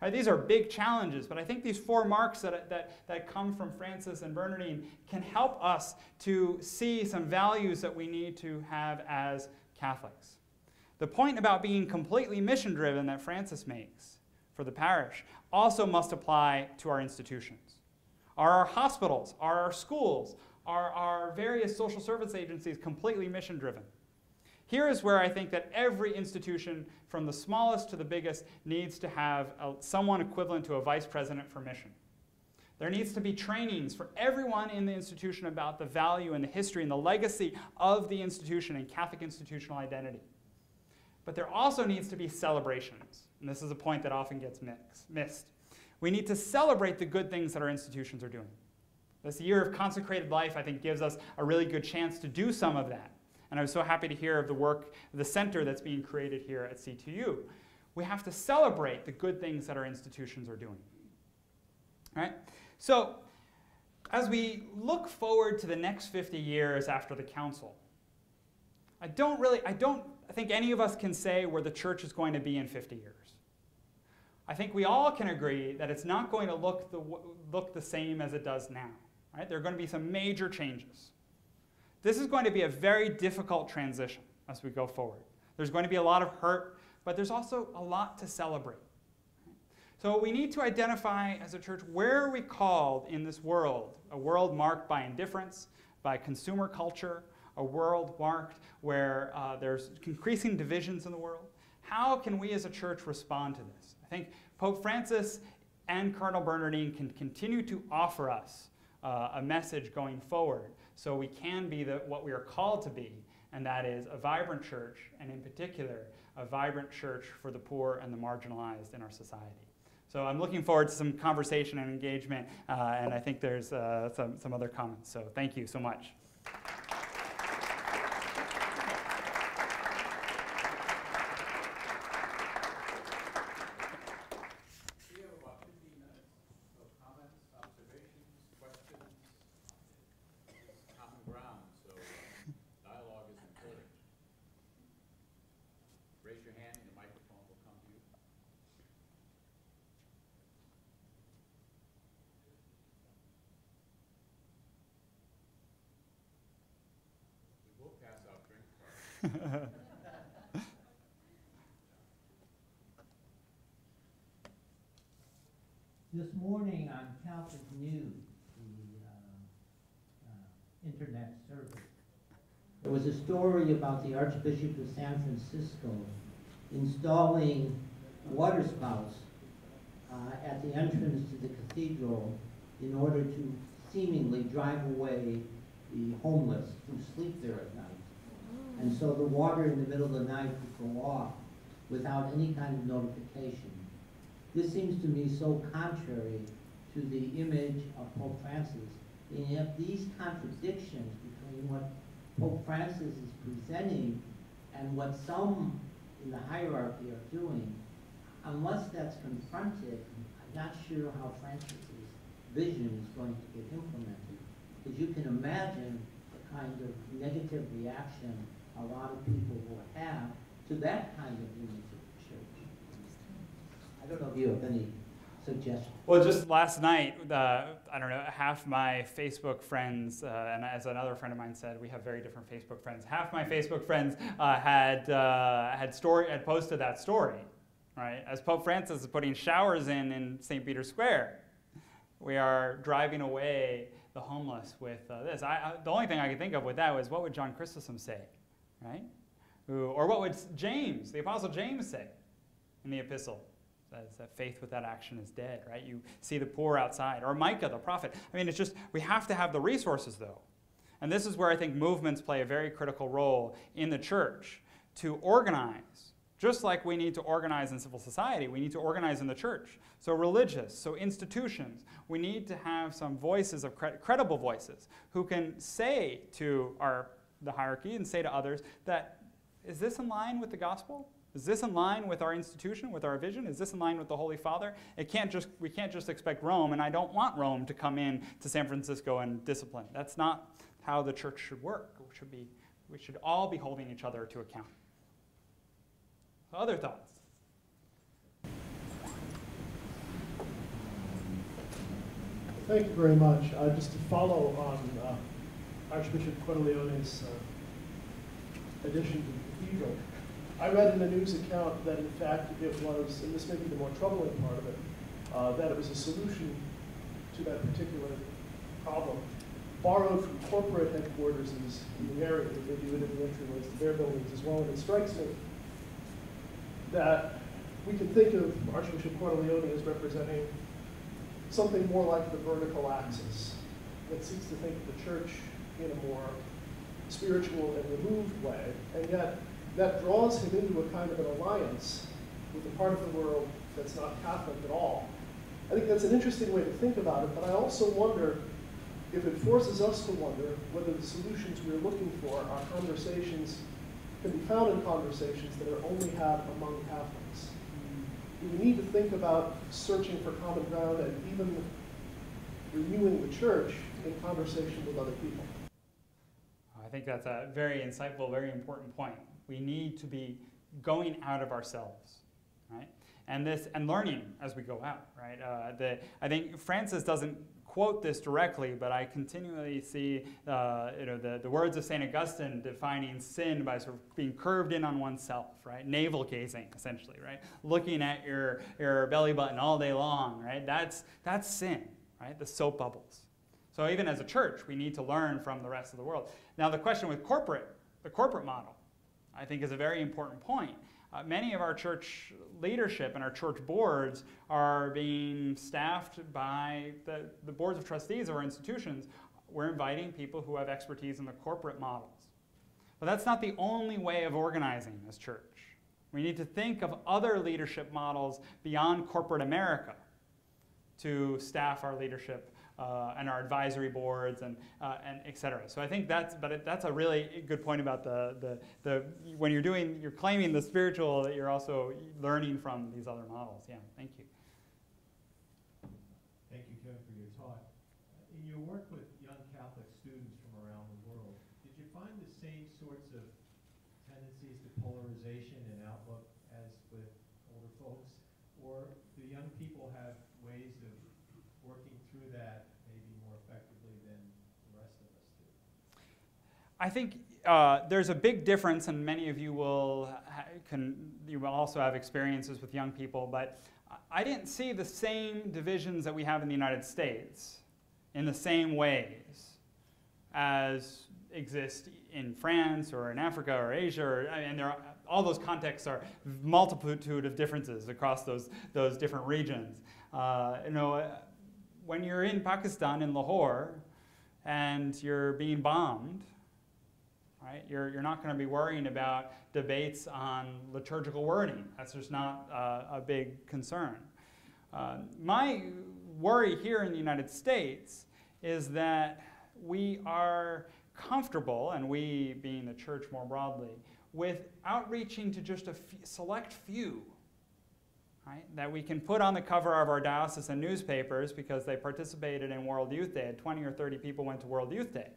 Right, these are big challenges, but I think these 4 marks that come from Francis and Bernardin can help us to see some values that we need to have as Catholics. The point about being completely mission-driven that Francis makes for the parish also must apply to our institutions. Are our hospitals, are our schools, are our various social service agencies completely mission-driven? Here is where I think that every institution, from the smallest to the biggest, needs to have someone equivalent to a vice president for mission. There needs to be trainings for everyone in the institution about the value and the history and the legacy of the institution and Catholic institutional identity. But there also needs to be celebrations. And this is a point that often gets missed. We need to celebrate the good things that our institutions are doing. This year of consecrated life, I think, gives us a really good chance to do some of that. And I was so happy to hear of the work, the center that's being created here at C2U. We have to celebrate the good things that our institutions are doing. All right? So, as we look forward to the next 50 years after the council, I don't think any of us can say where the church is going to be in 50 years. I think we all can agree that it's not going to look the same as it does now. Right? There are going to be some major changes. This is going to be a very difficult transition as we go forward. There's going to be a lot of hurt, but there's also a lot to celebrate. So we need to identify as a church, where are we called in this world? A world marked by indifference, by consumer culture, a world marked where there's increasing divisions in the world. How can we as a church respond to this? I think Pope Francis and Cardinal Bernardin can continue to offer us a message going forward so we can be what we are called to be, and that is a vibrant church, and in particular, a vibrant church for the poor and the marginalized in our society. So I'm looking forward to some conversation and engagement, and I think there's some other comments. So thank you so much. This morning on Catholic News, the internet service, there was a story about the Archbishop of San Francisco installing water spouts at the entrance to the cathedral in order to seemingly drive away the homeless who sleep there at night. And so the water in the middle of the night would go off without any kind of notification. This seems to me so contrary to the image of Pope Francis. And yet these contradictions between what Pope Francis is presenting And what some in the hierarchy are doing, unless that's confronted, I'm not sure how Francis's vision is going to get implemented. Because you can imagine the kind of negative reaction a lot of people will have to that kind of image of the church. I don't know if you have any suggestions. Well, just last night, I don't know, half my Facebook friends, and as another friend of mine said, we have very different Facebook friends. Half my Facebook friends had posted that story, right? As Pope Francis is putting showers in St. Peter's Square, we are driving away the homeless with this. The only thing I could think of with that was, what would John Chrysostom say, right? Or what would James, the Apostle James, say in the epistle? That faith without action is dead, right? You see the poor outside. Or Micah, the prophet. I mean, it's just, we have to have the resources, though. And this is where I think movements play a very critical role in the church to organize. Just like we need to organize in civil society, we need to organize in the church. So religious, so institutions. We need to have some voices, of credible voices, who can say to the hierarchy and say to others that, is this in line with the gospel? Is this in line with our institution, with our vision? Is this in line with the Holy Father? We can't just expect Rome, and I don't want Rome to come in to San Francisco and discipline. That's not how the church should work. We should all be holding each other to account. So other thoughts? Thank you very much. Just to follow on Archbishop Corleone's addition to the cathedral, I read in a news account that in fact it was, and this may be the more troubling part of it, that it was a solution to that particular problem, borrowed from corporate headquarters in the area. They do it in the entryways to their buildings as well, and it strikes me that we can think of Archbishop Corleone as representing something more like the vertical axis that seeks to think of the church in a more spiritual and removed way, and yet that draws him into a kind of an alliance with a part of the world that's not Catholic at all. I think that's an interesting way to think about it, but I also wonder if it forces us to wonder whether the solutions we're looking for are conversations, can be found in conversations that are only had among Catholics. We need to think about searching for common ground and even renewing the church in conversation with other people. I think that's a very insightful, very important point. We need to be going out of ourselves, right? And learning as we go out, right? I think Francis doesn't quote this directly, but I continually see the words of St. Augustine defining sin by sort of being curved in on oneself, right? Navel gazing, essentially, right? Looking at your belly button all day long, right? That's sin, right? The soap bubbles. So even as a church, we need to learn from the rest of the world. Now the question with the corporate model, I think is a very important point. Many of our church leadership and our church boards are being staffed by the boards of trustees of our institutions. We're inviting people who have expertise in the corporate models. But that's not the only way of organizing this church. We need to think of other leadership models beyond corporate America to staff our leadership and our advisory boards and et cetera. So I think that's a really good point about when you're claiming the spiritual, that you're also learning from these other models. Yeah, thank you. Thank you, Kevin, for your talk. In your work with young Catholic students from around the world, did you find the same sorts of tendencies to polarization and outlook as with older folks? Or do young people have ways of working through that maybe more effectively than the rest of us do? I think there's a big difference, and many of you will also have experiences with young people, but I didn't see the same divisions that we have in the United States in the same ways as exist in France or in Africa or Asia, and all those contexts are multitude of differences across those different regions. When you're in Pakistan, in Lahore, and you're being bombed, right, you're not going to be worrying about debates on liturgical wording. That's just not a big concern. My worry here in the United States is that we are comfortable, and we being the church more broadly, with outreaching to just a select few, right, that we can put on the cover of our diocesan newspapers because they participated in World Youth Day. 20 or 30 people went to World Youth Day.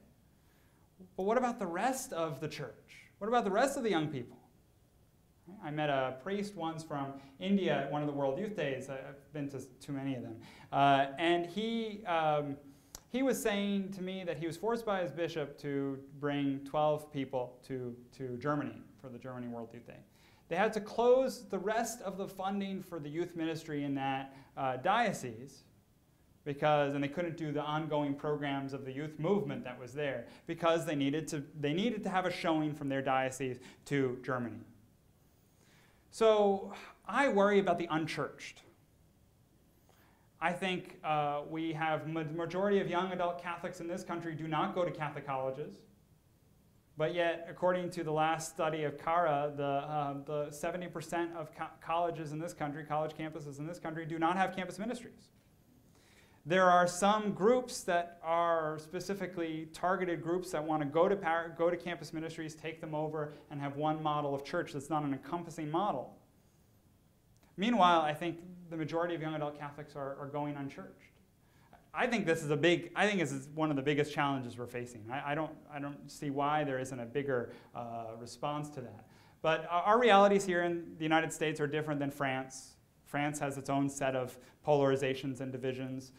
But what about the rest of the church? What about the rest of the young people? I met a priest once from India at one of the World Youth Days. I've been to too many of them. And he was saying to me that he was forced by his bishop to bring 12 people to Germany for the Germany World Youth Day. They had to close the rest of the funding for the youth ministry in that diocese and they couldn't do the ongoing programs of the youth movement that was there because they needed to have a showing from their diocese to Germany. So I worry about the unchurched. I think we have the majority of young adult Catholics in this country do not go to Catholic colleges. But yet, according to the last study of CARA, the 70% of colleges in this country, college campuses in this country, do not have campus ministries. There are some groups that are specifically targeted groups that want to go to campus ministries, take them over, and have one model of church that's not an encompassing model. Meanwhile, I think the majority of young adult Catholics are going unchurched. I think this is one of the biggest challenges we're facing. I don't see why there isn't a bigger response to that. But our realities here in the United States are different than France. France has its own set of polarizations and divisions,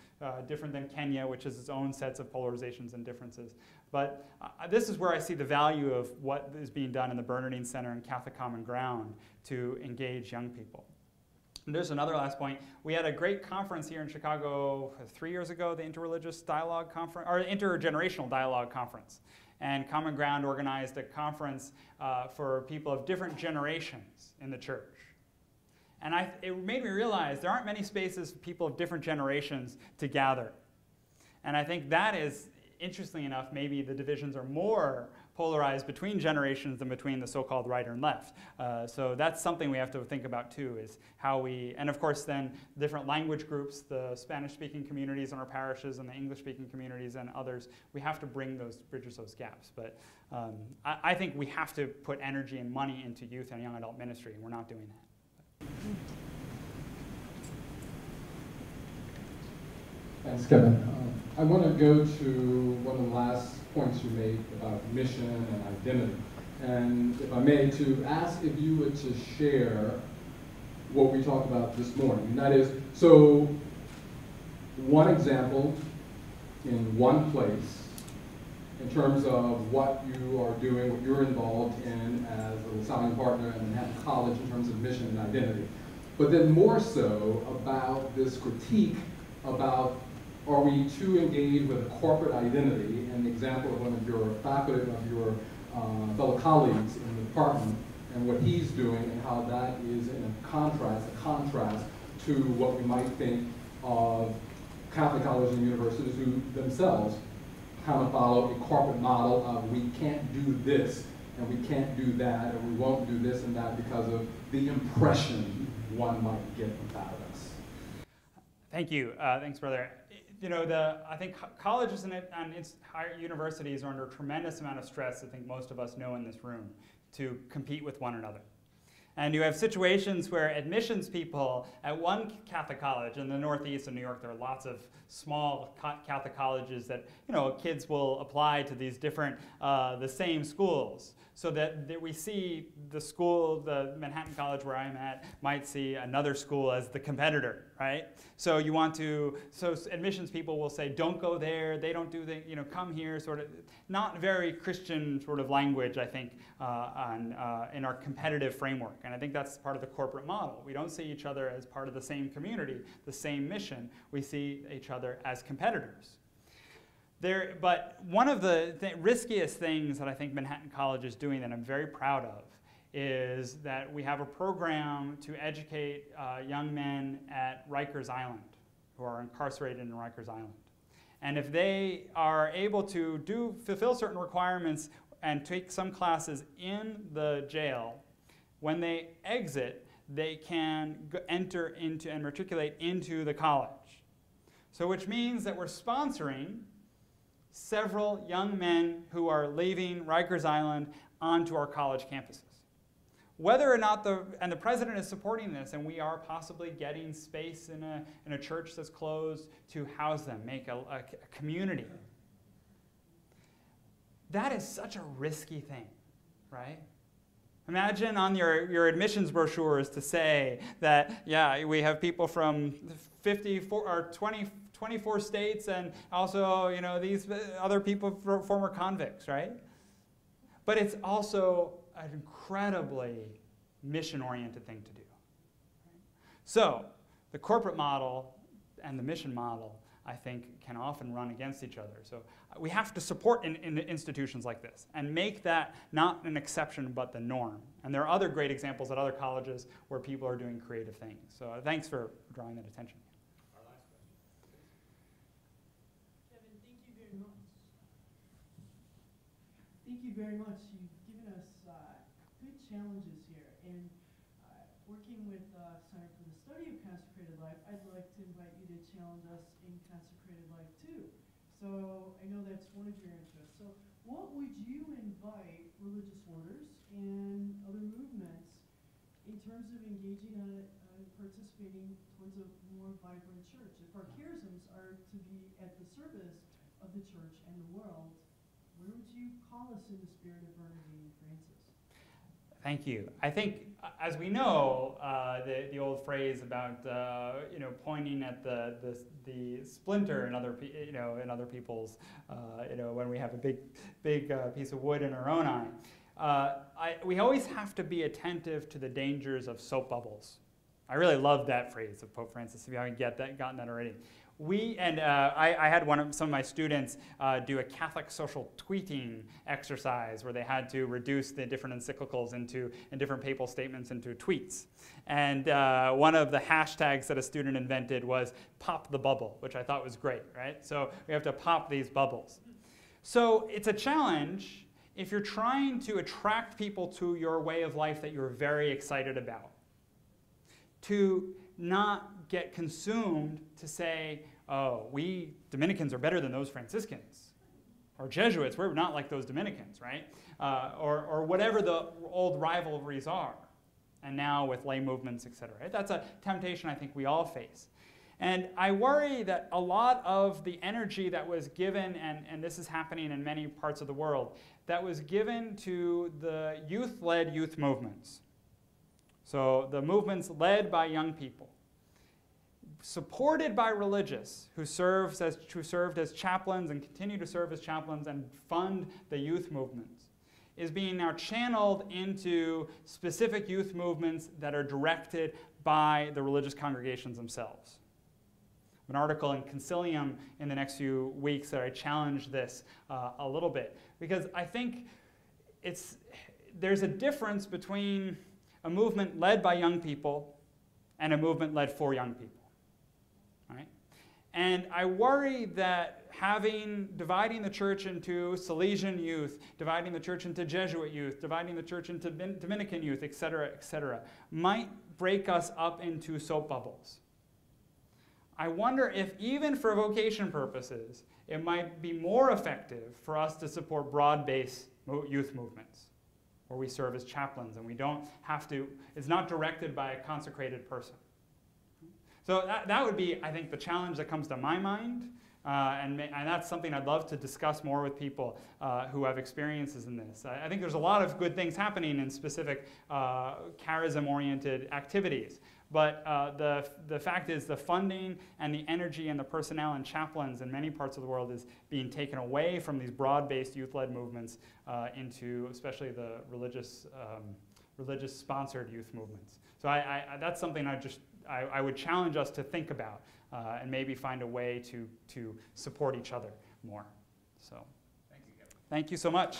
different than Kenya, which has its own sets of polarizations and differences. But this is where I see the value of what is being done in the Bernardin Center and Catholic Common Ground to engage young people. And there's another last point. We had a great conference here in Chicago 3 years ago, the Interreligious Dialogue Conference, or Intergenerational Dialogue Conference. And Common Ground organized a conference for people of different generations in the church. And it made me realize there aren't many spaces for people of different generations to gather. And I think that is, interestingly enough, maybe the divisions are more polarized between generations than between the so-called right and left. So that's something we have to think about too, is how we, and of course then different language groups, the Spanish-speaking communities in our parishes and the English-speaking communities and others, we have to bridge those gaps. But I think we have to put energy and money into youth and young adult ministry, and we're not doing that. Thanks, Kevin. I want to go to one of the last points you made about mission and identity. And if I may, to ask if you were to share what we talked about this morning. And that is, so one example in one place in terms of what you are doing, what you're involved in as a LaSallian partner at Manhattan College in terms of mission and identity. But then more so about this critique about, are we too engaged with a corporate identity? And the example of one of your faculty, of your fellow colleagues in the department, and what he's doing and how that is in a contrast to what we might think of Catholic colleges and universities who themselves kind of follow a corporate model of we can't do this and we can't do that, and we won't do this and that because of the impression one might get about us. Thank you. Thanks, brother. You know, I think colleges and higher universities are under a tremendous amount of stress, I think most of us know in this room, to compete with one another. And you have situations where admissions people at one Catholic college in the Northeast of New York, there are lots of small Catholic colleges that, you know, kids will apply to these different, the same schools. So that we see the school, the Manhattan College where I'm at, might see another school as the competitor, right? So so admissions people will say, don't go there, they don't do the, come here, sort of, not very Christian sort of language, I think, in our competitive framework. And I think that's part of the corporate model. We don't see each other as part of the same community, the same mission. We see each other as competitors. But one of the riskiest things that I think Manhattan College is doing that I'm very proud of is that we have a program to educate young men at Rikers Island who are incarcerated in Rikers Island. And if they are able to fulfill certain requirements and take some classes in the jail, when they exit, they can enter into and matriculate into the college. So which means that we're sponsoring several young men who are leaving Rikers Island onto our college campuses. whether or not the president is supporting this, and we are possibly getting space in a church that's closed to house them, make a community. That is such a risky thing, right? Imagine on your admissions brochures to say that, yeah, we have people from 54 or 24 states and also, these other people, former convicts, right? But it's also an incredibly mission-oriented thing to do. So the corporate model and the mission model, I think, can often run against each other. So we have to support in institutions like this and make that not an exception but the norm. And there are other great examples at other colleges where people are doing creative things. So thanks for drawing that attention. Our last question. Kevin, thank you very much. Thank you very much. You've given us good challenges here. And working with Center for the Study of Consecrated Life, I'd like to invite you to challenge us in consecrated life too. So I know that's one of your interests. So what would you invite religious orders and other movements in terms of engaging on participating towards a more vibrant church? If our charisms are to be at the service of the church and the world, where would you call us in the spirit of Bernardin and Francis? Thank you. I think, as we know, the old phrase about pointing at the splinter in other people's when we have a big piece of wood in our own eye, we always have to be attentive to the dangers of soap bubbles. I really love that phrase of Pope Francis. If you haven't gotten that already. I had some of my students do a Catholic social tweeting exercise where they had to reduce the different encyclicals and different papal statements into tweets. And one of the hashtags that a student invented was "pop the bubble," which I thought was great, right? So we have to pop these bubbles. So it's a challenge if you're trying to attract people to your way of life that you're very excited about, to not get consumed to say, oh, we Dominicans are better than those Franciscans, or Jesuits, we're not like those Dominicans, right? Or whatever the old rivalries are, and now with lay movements, et cetera. Right? That's a temptation I think we all face. And I worry that a lot of the energy that was given, and this is happening in many parts of the world, that was given to the youth-led youth movements. So the movements led by young people, supported by religious who served as chaplains and continue to serve as chaplains and fund the youth movements, is being now channeled into specific youth movements that are directed by the religious congregations themselves. An article in Concilium in the next few weeks that I challenge this a little bit, because I think there's a difference between a movement led by young people and a movement led for young people. Right? And I worry that dividing the church into Salesian youth, dividing the church into Jesuit youth, dividing the church into Dominican youth, et cetera, might break us up into soap bubbles. I wonder if even for vocation purposes, it might be more effective for us to support broad-based youth movements, where we serve as chaplains and we don't have to, it's not directed by a consecrated person. So that would be, I think, the challenge that comes to my mind, and that's something I'd love to discuss more with people who have experiences in this. I think there's a lot of good things happening in specific charism-oriented activities, but the fact is the funding and the energy and the personnel and chaplains in many parts of the world is being taken away from these broad-based youth-led movements into especially the religious-sponsored youth movements. So that's something I would challenge us to think about and maybe find a way to support each other more. So, thank you so much.